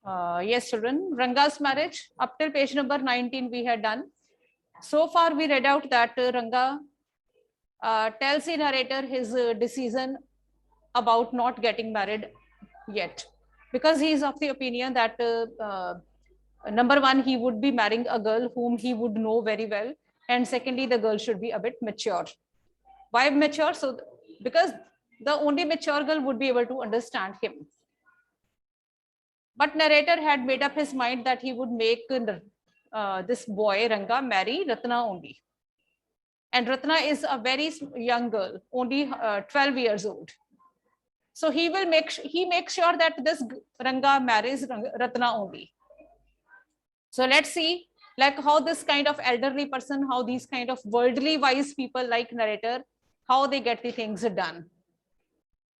Yes, children, Ranga's marriage, up till page number 19 we had done. So far we read out that Ranga tells the narrator his decision about not getting married yet, because he is of the opinion that number one, he would be marrying a girl whom he would know very well, and secondly, the girl should be a bit mature. Why mature? So because the only mature girl would be able to understand him. But narrator had made up his mind that he would make this boy Ranga marry Ratna only. And Ratna is a very young girl, only 12 years old. So he makes sure that this Ranga marries Ratna only. So let's see like how this kind of elderly person, how these kind of worldly wise people like narrator, how they get the things done.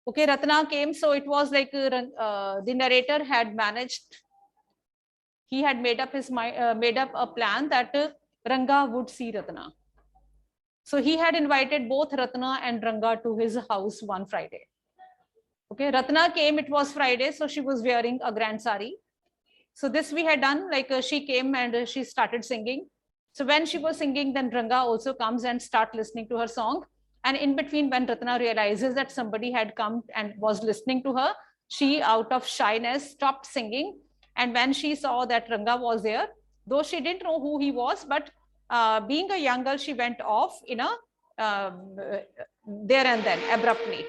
Okay, Ratna came, so it was like the narrator had managed. He had made up his mind, made up a plan that Ranga would see Ratna. So he had invited both Ratna and Ranga to his house one Friday. Okay, Ratna came, it was Friday, so she was wearing a grand sari. So this we had done, like she came and she started singing. So when she was singing, then Ranga also comes and start listening to her song. And in between, when Ratna realizes that somebody had come and was listening to her, she, out of shyness, stopped singing. And when she saw that Ranga was there, though she didn't know who he was, but being a young girl, she went off in a there and then abruptly.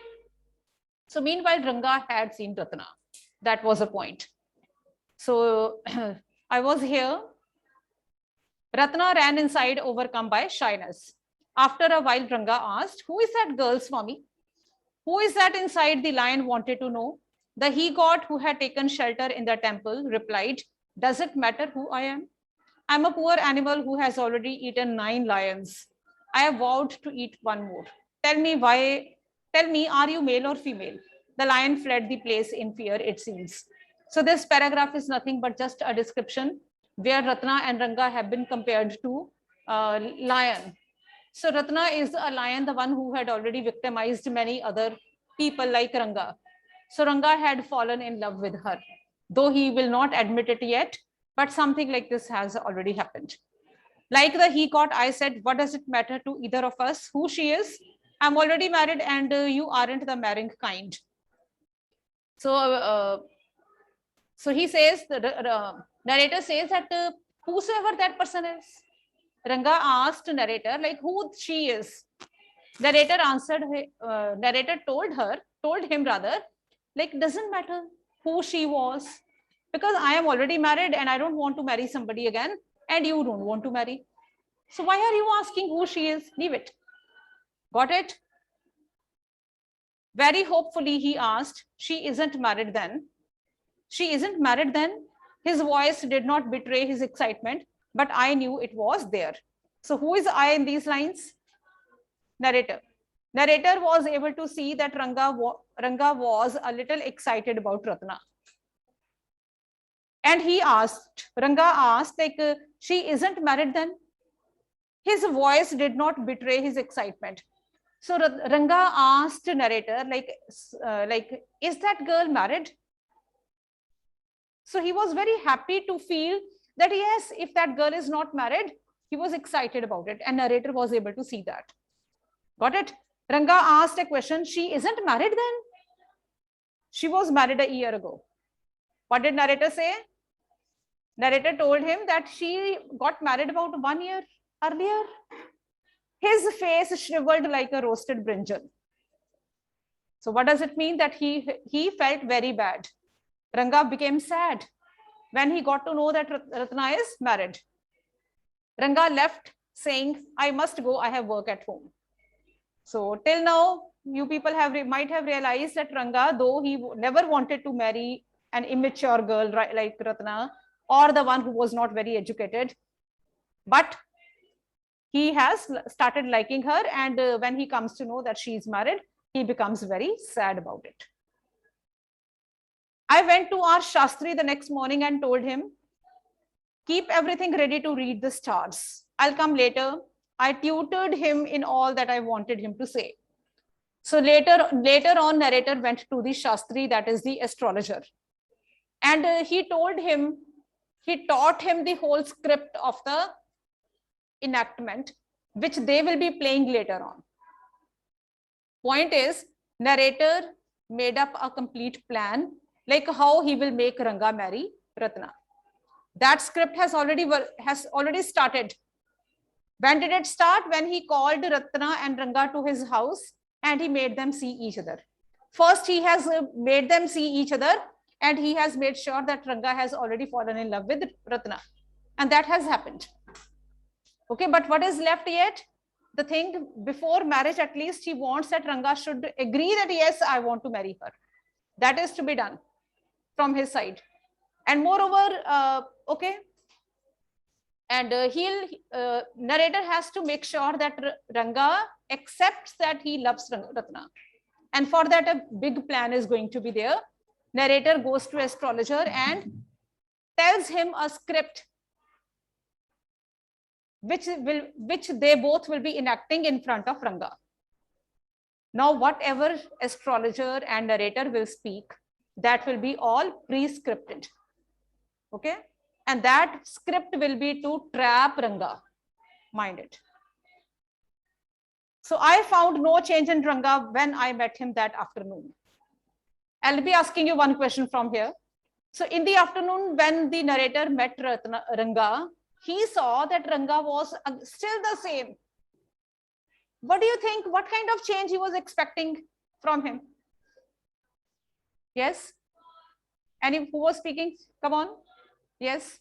So meanwhile, Ranga had seen Ratna. That was the point. So I was here. Ratna ran inside, overcome by shyness. After a while, Ranga asked, "Who is that girl, Swami? Who is that inside?" The lion wanted to know. The he-god who had taken shelter in the temple replied, "Does it matter who I am? I'm a poor animal who has already eaten 9 lions. I have vowed to eat one more. Tell me, are you male or female?" The lion fled the place in fear, it seems. So this paragraph is nothing but just a description where Ratna and Ranga have been compared to lion. So Ratna is a lion, the one who had already victimized many other people like Ranga. So Ranga had fallen in love with her, though he will not admit it yet, but something like this has already happened. Like the he-god, I said, what does it matter to either of us who she is? I'm already married and you aren't the marrying kind. So he says, the narrator says that whosoever that person is. Ranga asked narrator like who she is. Narrator answered, narrator told him rather, like doesn't matter who she was, because I am already married and I don't want to marry somebody again, and you don't want to marry. So why are you asking who she is? Leave it. Got it? Very hopefully he asked, she isn't married then? She isn't married then? His voice did not betray his excitement, but I knew it was there. So who is I in these lines? Narrator. Narrator was able to see that Ranga was a little excited about Ratna. And Ranga asked, like, she isn't married then? His voice did not betray his excitement. So Ranga asked narrator, like, is that girl married? So he was very happy to feel that yes, if that girl is not married, he was excited about it, and narrator was able to see that. Got it? Ranga asked a question, she isn't married then? She was married a year ago. What did narrator say? Narrator told him that she got married about 1 year earlier. His face shriveled like a roasted brinjal. So what does it mean? That he felt very bad. Ranga became sad when he got to know that Ratna is married. Ranga left saying, I must go, I have work at home. So till now, you people might have realized that Ranga, though he never wanted to marry an immature girl like Ratna, or the one who was not very educated, but he has started liking her, and when he comes to know that she is married, he becomes very sad about it. I went to our Shastri the next morning and told him, keep everything ready to read the stars. I'll come later. I tutored him in all that I wanted him to say. So later on, narrator went to the Shastri, that is the astrologer. And he taught him the whole script of the enactment, which they will be playing later on. Point is, narrator made up a complete plan, like how he will make Ranga marry Ratna. That script has already started. When did it start? When he called Ratna and Ranga to his house and he made them see each other. First, he has made them see each other, and he has made sure that Ranga has already fallen in love with Ratna. And that has happened. Okay, but what is left yet? The thing before marriage, at least he wants that Ranga should agree that yes, I want to marry her. That is to be done from his side. And moreover, okay, and narrator has to make sure that Ranga accepts that he loves Ratna. And for that, a big plan is going to be there. Narrator goes to astrologer and tells him a script which they both will be enacting in front of Ranga. Now, whatever astrologer and narrator will speak, that will be all pre-scripted. Okay? And that script will be to trap Ranga. Mind it. So I found no change in Ranga when I met him that afternoon. I'll be asking you one question from here. So in the afternoon, when the narrator met Ranga, he saw that Ranga was still the same. What do you think? What kind of change he was expecting from him? Yes? Who was speaking? Come on. Yes.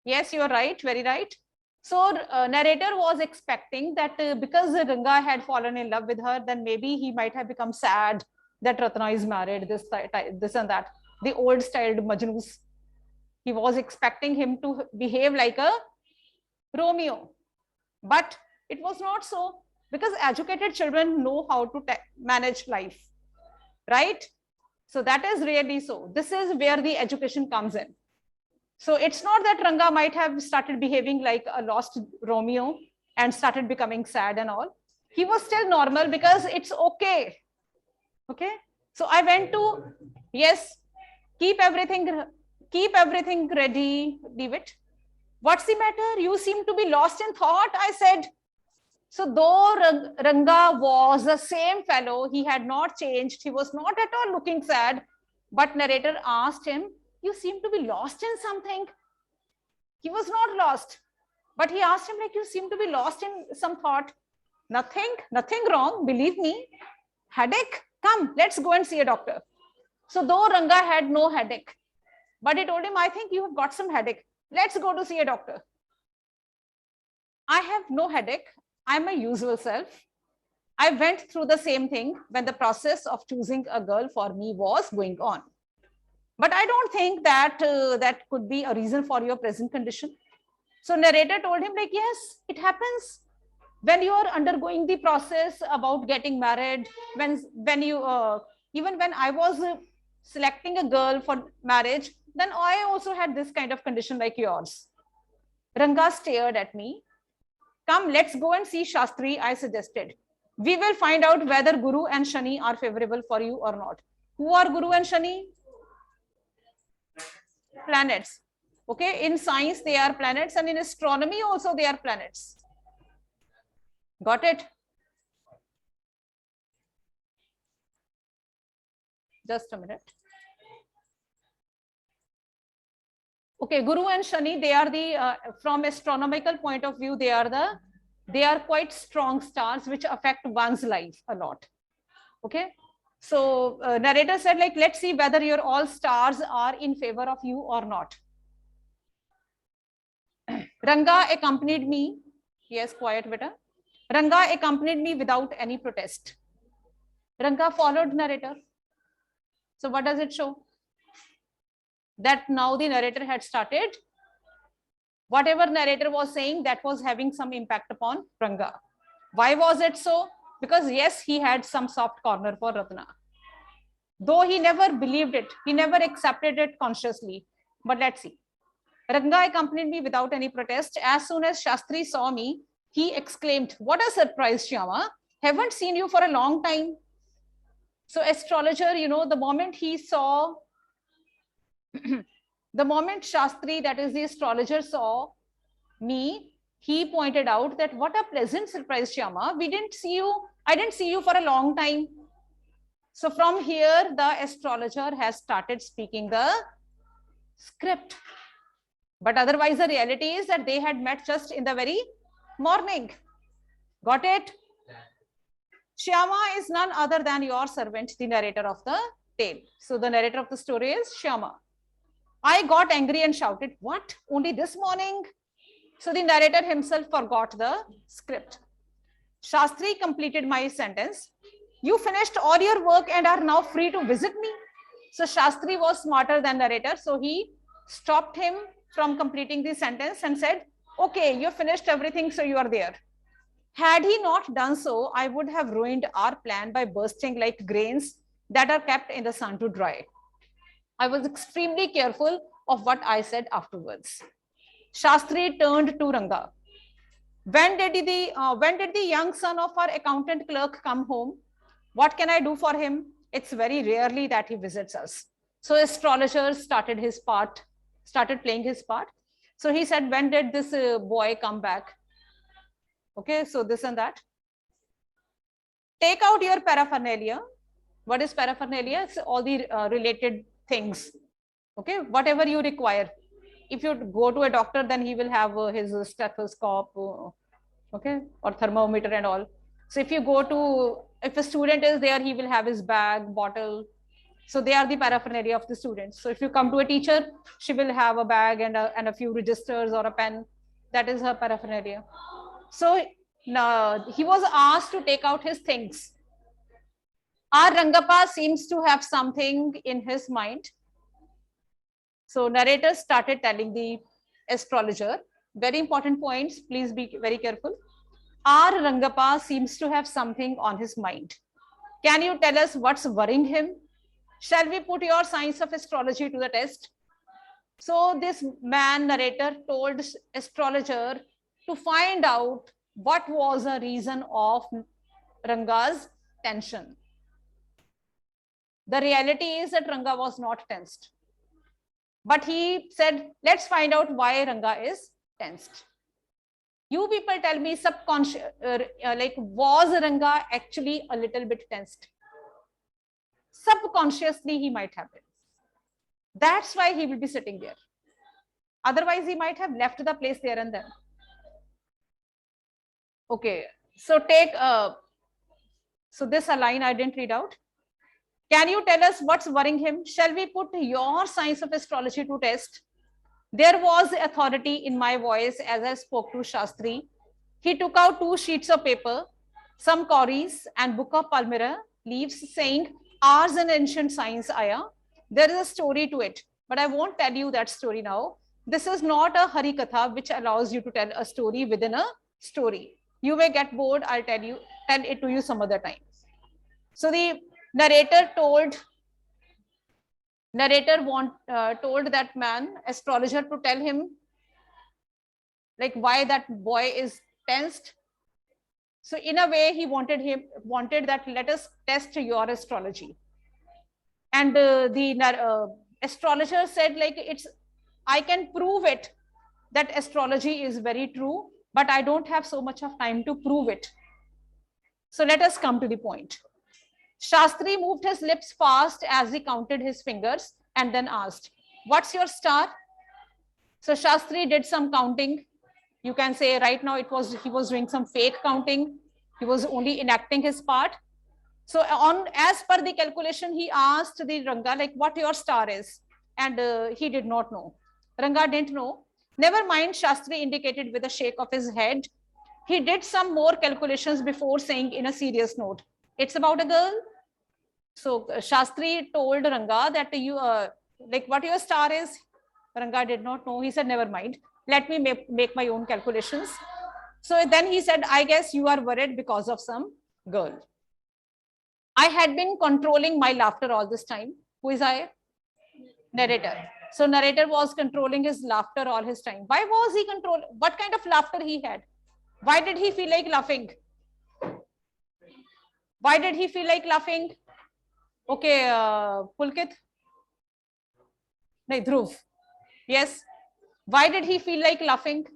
Yes, you are right. Very right. So narrator was expecting that because Ranga had fallen in love with her, then maybe he might have become sad that Ratna is married, this and that. The old styled Majnus. He was expecting him to behave like a Romeo. But it was not so, because educated children know how to manage life. Right? So that is really so. This is where the education comes in. So it's not that Ranga might have started behaving like a lost Romeo and started becoming sad and all. He was still normal because it's okay. Okay. So I went to, yes, keep everything ready, leave it. What's the matter? You seem to be lost in thought, I said. So though Ranga was the same fellow, he had not changed. He was not at all looking sad. But narrator asked him, you seem to be lost in something. He was not lost. But he asked him, like, you seem to be lost in some thought. Nothing wrong, believe me. Headache? Come, let's go and see a doctor. So though Ranga had no headache, but he told him, I think you have got some headache. Let's go to see a doctor. I have no headache. I'm my usual self. I went through the same thing when the process of choosing a girl for me was going on. But I don't think that that could be a reason for your present condition. So narrator told him, like, yes, it happens when you are undergoing the process about getting married. When you even when I was selecting a girl for marriage, then I also had this kind of condition like yours. Ranga stared at me. Come, let's go and see Shastri, I suggested. We will find out whether Guru and Shani are favorable for you or not. Who are Guru and Shani? Planets. Okay, in science they are planets, and in astronomy also they are planets. Got it? Just a minute. Okay, Guru and Shani, they are the from astronomical point of view, they are quite strong stars which affect one's life a lot. Okay. So narrator said, like, let's see whether your all stars are in favor of you or not. Ranga accompanied me. Yes, quiet, beta. Ranga accompanied me without any protest. Ranga followed narrator. So what does it show? That now the narrator had started. Whatever narrator was saying, that was having some impact upon Ranga. Why was it so? Because yes, he had some soft corner for Ratna. Though he never believed it, he never accepted it consciously. But let's see. Ranga accompanied me without any protest. As soon as Shastri saw me, he exclaimed, what a surprise, Shyama. Haven't seen you for a long time. So astrologer, you know, the moment he saw, the moment Shastri, that is the astrologer, saw me, he pointed out that what a pleasant surprise, Shyama. We didn't see you. I didn't see you for a long time. So from here, the astrologer has started speaking the script. But otherwise, the reality is that they had met just in the very morning. Got it? Shyama is none other than your servant, the narrator of the tale. So the narrator of the story is Shyama. I got angry and shouted, what? Only this morning? So the narrator himself forgot the script. Shastri completed my sentence. You finished all your work and are now free to visit me. So Shastri was smarter than narrator. So he stopped him from completing the sentence and said, okay, you finished everything, so you are there. Had he not done so, I would have ruined our plan by bursting like grains that are kept in the sun to dry. I was extremely careful of what I said afterwards. Shastri turned to Ranga. When did the young son of our accountant clerk come home? What can I do for him? It's very rarely that he visits us. So astrologer started playing his part. So he said, when did this boy come back? Okay, so this and that. Take out your paraphernalia. What is paraphernalia? It's all the related things. Okay, whatever you require. If you go to a doctor, then he will have his stethoscope, okay, or thermometer and all. So if a student is there, he will have his bag, bottle. So they are the paraphernalia of the students. So if you come to a teacher, she will have a bag and a few registers or a pen. That is her paraphernalia. So now he was asked to take out his things. Our Rangappa seems to have something in his mind. So narrator started telling the astrologer, very important points, please be very careful. Our Rangappa seems to have something on his mind. Can you tell us what's worrying him? Shall we put your science of astrology to the test? So this man, narrator, told astrologer to find out what was the reason of Ranga's tension. The reality is that Ranga was not tensed. But he said, let's find out why Ranga is tensed. You people tell me, subconscious, was Ranga actually a little bit tensed? Subconsciously, he might have been. That's why he will be sitting there. Otherwise, he might have left the place there and then. Okay, so so this a line I didn't read out. Can you tell us what's worrying him? Shall we put your science of astrology to test? There was authority in my voice as I spoke to Shastri. He took out 2 sheets of paper, some cauries and book of palmyra leaves, saying, ours an ancient science, Aya. There is a story to it, but I won't tell you that story now. This is not a Hari Katha, which allows you to tell a story within a story. You may get bored, I'll tell it to you some other time. So the narrator told that man, astrologer, to tell him like why that boy is tensed. So in a way, he wanted that let us test your astrology. And the astrologer said, like, I can prove it that astrology is very true, but I don't have so much of time to prove it. So let us come to the point. Shastri moved his lips fast as he counted his fingers and then asked, what's your star? So Shastri did some counting. You can say right now he was doing some fake counting. He was only enacting his part. So as per the calculation, he asked the Ranga, like, what your star is? And he did not know. Ranga didn't know. Never mind, Shastri indicated with a shake of his head. He did some more calculations before saying in a serious note, it's about a girl. So Shastri told Ranga that you, like, what your star is? Ranga did not know. He said, never mind. Let me make my own calculations. So then he said, I guess you are worried because of some girl. I had been controlling my laughter all this time. Who is I? Narrator. So narrator was controlling his laughter all his time. Why was he controlling? What kind of laughter he had? Why did he feel like laughing? Why did he feel like laughing? Okay, Pulkit. No, Dhruv. Yes. Why did he feel like laughing?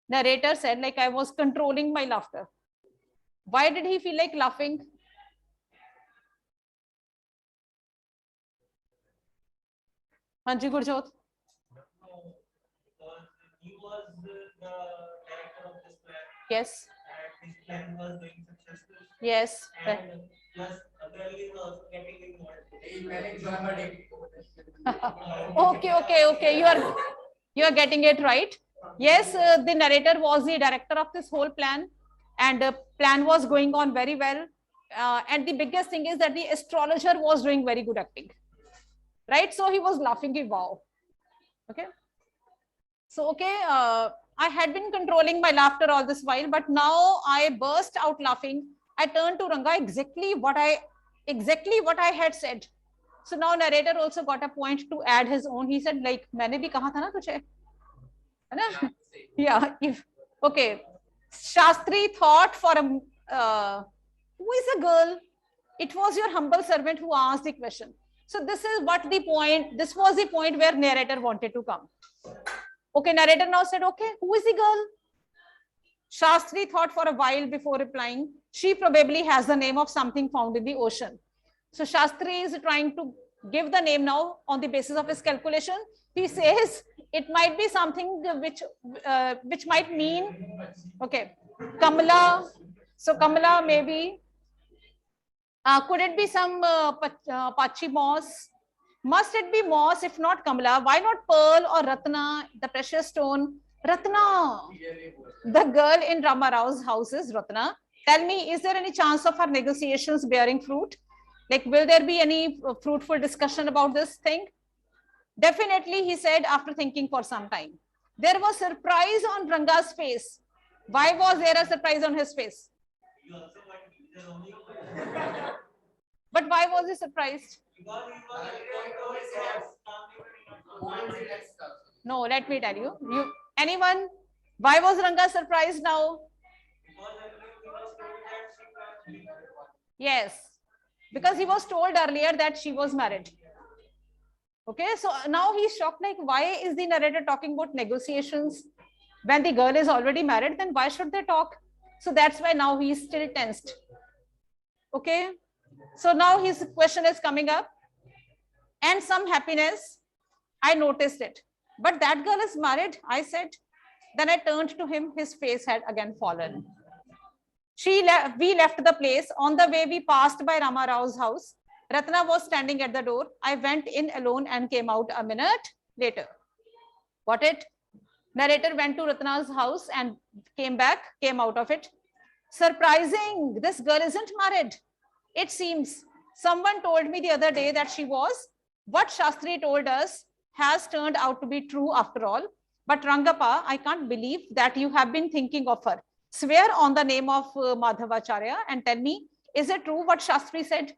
Narrator said, like, I was controlling my laughter. Why did he feel like laughing? Hanji Gurjot. He was the director of this plan. Yes. And his plan was doing successful. Yes. And plus, Abdul was also getting involved. Okay. You are getting it right. Yes, the narrator was the director of this whole plan, and the plan was going on very well. And the biggest thing is that the astrologer was doing very good acting, right? So he was laughing. Wow. Okay. So, okay, I had been controlling my laughter all this while, but now I burst out laughing. I turned to Ranga exactly what I had said. So now narrator also got a point to add his own. He said, like, मैंने भी कहा था ना तुझे, है ना? Yeah. Okay. Shastri thought for a who is a girl? It was your humble servant who asked the question. So this is what the point. This was the point where narrator wanted to come. Okay, narrator now said, okay, who is the girl? Shastri thought for a while before replying. She probably has the name of something found in the ocean. So Shastri is trying to give the name now on the basis of his calculation. He says it might be something which might mean, okay, Kamala. So Kamala maybe. Could it be some Pachi moss? Must it be moss if not Kamala? Why not pearl or Ratna, the precious stone? Ratna. The girl in Rama Rao's house is Ratna. Tell me, is there any chance of our negotiations bearing fruit? Like, will there be any fruitful discussion about this thing? Definitely, he said after thinking for some time. There was surprise on Ranga's face. Why was there a surprise on his face? But why was he surprised? No, let me tell you. Anyone? Why was Ranga surprised now? Yes, because he was told earlier that she was married. Okay, so now he's shocked, like, why is the narrator talking about negotiations when the girl is already married? Then why should they talk? So that's why now he's still tensed. Okay, so now his question is coming up, and some happiness, I noticed it, but that girl is married, I said. Then I turned to him, his face had again fallen. We left the place. On the way, we passed by Rama Rao's house. Ratna was standing at the door. I went in alone and came out a minute later. Got it? Narrator went to Ratna's house and came out of it. Surprising, this girl isn't married. It seems someone told me the other day that she was. What Shastri told us has turned out to be true after all. But Rangappa, I can't believe that you have been thinking of her. Swear on the name of Madhavacharya and tell me, is it true what Shastri said?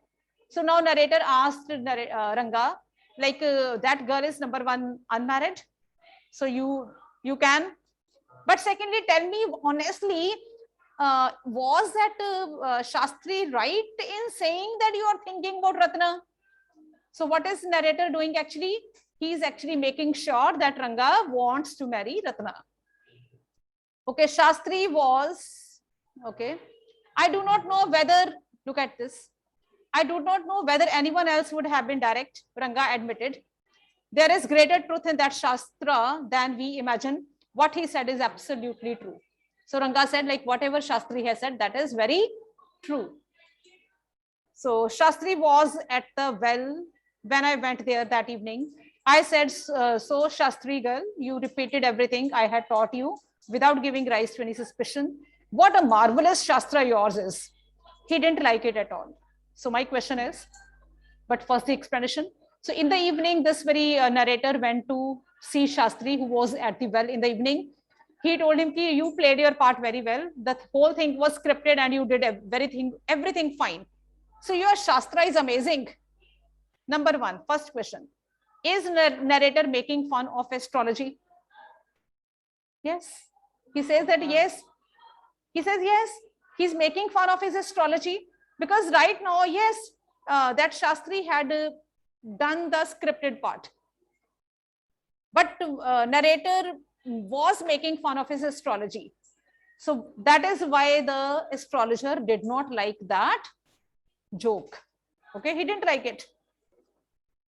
So now narrator asked Ranga, like, that girl is number one unmarried. So you can. But secondly, tell me honestly, was that Shastri right in saying that you are thinking about Ratna? So what is narrator doing actually? He is actually making sure that Ranga wants to marry Ratna. Okay, Shastri was, okay. I do not know whether, look at this. I do not know whether anyone else would have been direct, Ranga admitted. There is greater truth in that Shastra than we imagine. What he said is absolutely true. So Ranga said, like, whatever Shastri has said, that is very true. So Shastri was at the well when I went there that evening. I said, so Shastri girl, you repeated everything I had taught you without giving rise to any suspicion. What a marvelous Shastra yours is. He didn't like it at all. So my question is, but first the explanation. So in the evening, this very narrator went to see Shastri, who was at the well in the evening. He told him, ki, you played your part very well. The whole thing was scripted and you did everything fine. So your Shastra is amazing. Number one, first question. Is narrator making fun of astrology? Yes. He says that yes. He says yes. He's making fun of his astrology. Because right now, yes, that Shastri had done the scripted part. But narrator was making fun of his astrology. So that is why the astrologer did not like that joke. Okay, he didn't like it.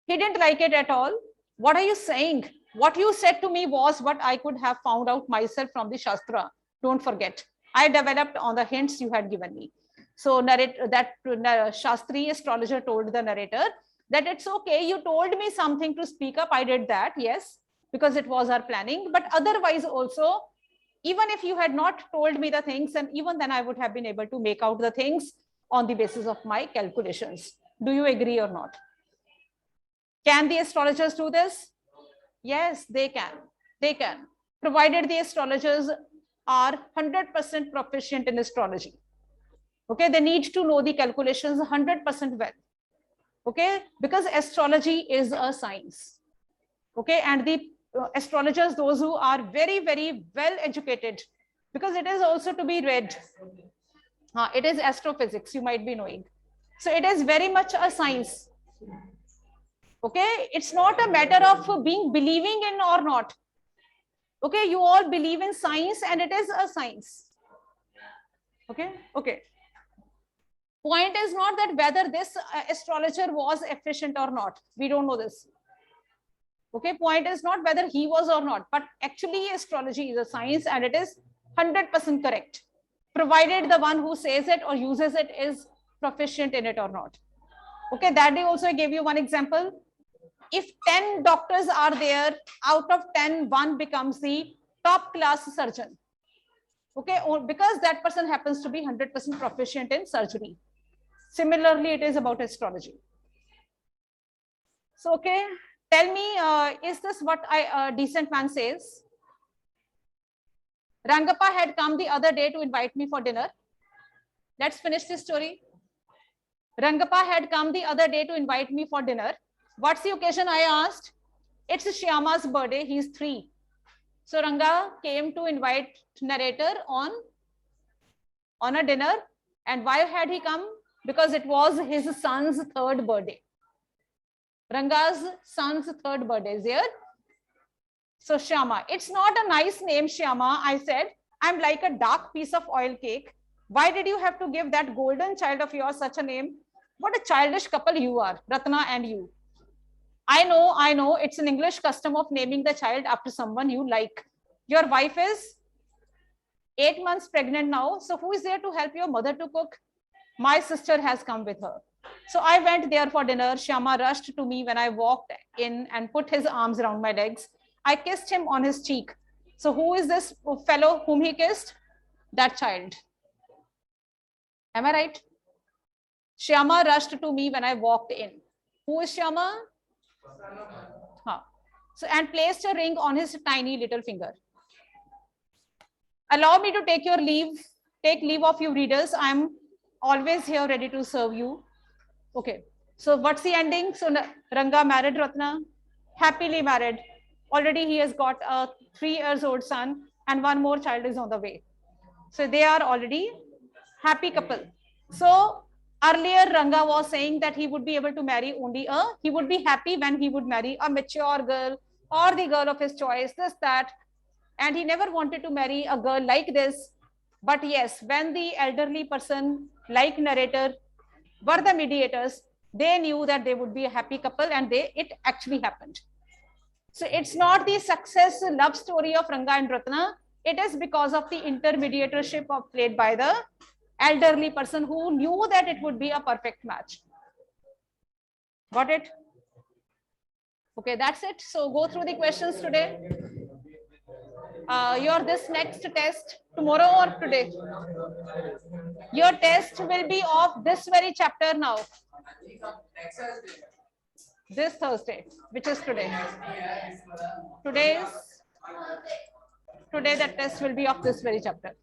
He didn't like it at all. What are you saying? What you said to me was what I could have found out myself from the Shastra. Don't forget. I developed on the hints you had given me. So Shastri astrologer told the narrator that it's okay. You told me something to speak up. I did that, yes, because it was our planning. But otherwise also, even if you had not told me the things, and even then I would have been able to make out the things on the basis of my calculations. Do you agree or not? Can the astrologers do this? Yes, they can. They can, provided the astrologers are 100% proficient in astrology. Okay, they need to know the calculations 100% well. Okay, because astrology is a science. Okay, and the astrologers, those who are very, very well educated, because it is also to be read. It is astrophysics, you might be knowing. So it is very much a science. Okay, it's not a matter of being believing in or not. Okay, you all believe in science and it is a science. Okay, okay. Point is not that whether this astrologer was efficient or not. We don't know this. Okay, point is not whether he was or not, but actually astrology is a science and it is 100% correct, provided the one who says it or uses it is proficient in it or not. Okay, that day also I gave you one example. If 10 doctors are there, out of 10, one becomes the top class surgeon. Okay, because that person happens to be 100% proficient in surgery. Similarly, it is about astrology. So, okay, tell me, is this what a decent man says? Rangappa had come the other day to invite me for dinner. Let's finish this story. Rangappa had come the other day to invite me for dinner. What's the occasion? I asked. It's Shyama's birthday. He's 3. So Ranga came to invite narrator on a dinner. And why had he come? Because it was his son's 3rd birthday. Ranga's son's 3rd birthday is here. So Shyama, it's not a nice name, Shyama. I said, I'm like a dark piece of oil cake. Why did you have to give that golden child of yours such a name? What a childish couple you are, Ratna and you. I know, it's an English custom of naming the child after someone you like. Your wife is 8 months pregnant now. So who is there to help your mother to cook? My sister has come with her. So I went there for dinner. Shyama rushed to me when I walked in and put his arms around my legs. I kissed him on his cheek. So who is this fellow whom he kissed? That child. Am I right? Shyama rushed to me when I walked in. Who is Shyama? So, and placed a ring on his tiny little finger. Allow me to take leave of you readers. I'm always here ready to serve you. Okay. So what's the ending? So Ranga married Ratna, happily married. Already he has got a 3-year-old son and one more child is on the way. So they are already happy couple. So earlier Ranga was saying that he would be able to marry only he would be happy when he would marry a mature girl or the girl of his choice, this, that. And he never wanted to marry a girl like this. But yes, when the elderly person like narrator were the mediators, they knew that they would be a happy couple and it actually happened. So it's not the success love story of Ranga and Ratna. It is because of the intermediatorship played by the elderly person who knew that it would be a perfect match. Got it? Okay, that's it. So go through the questions today. This next test tomorrow or today? Your test will be of this very chapter now. This Thursday, which is today. Today the test will be of this very chapter.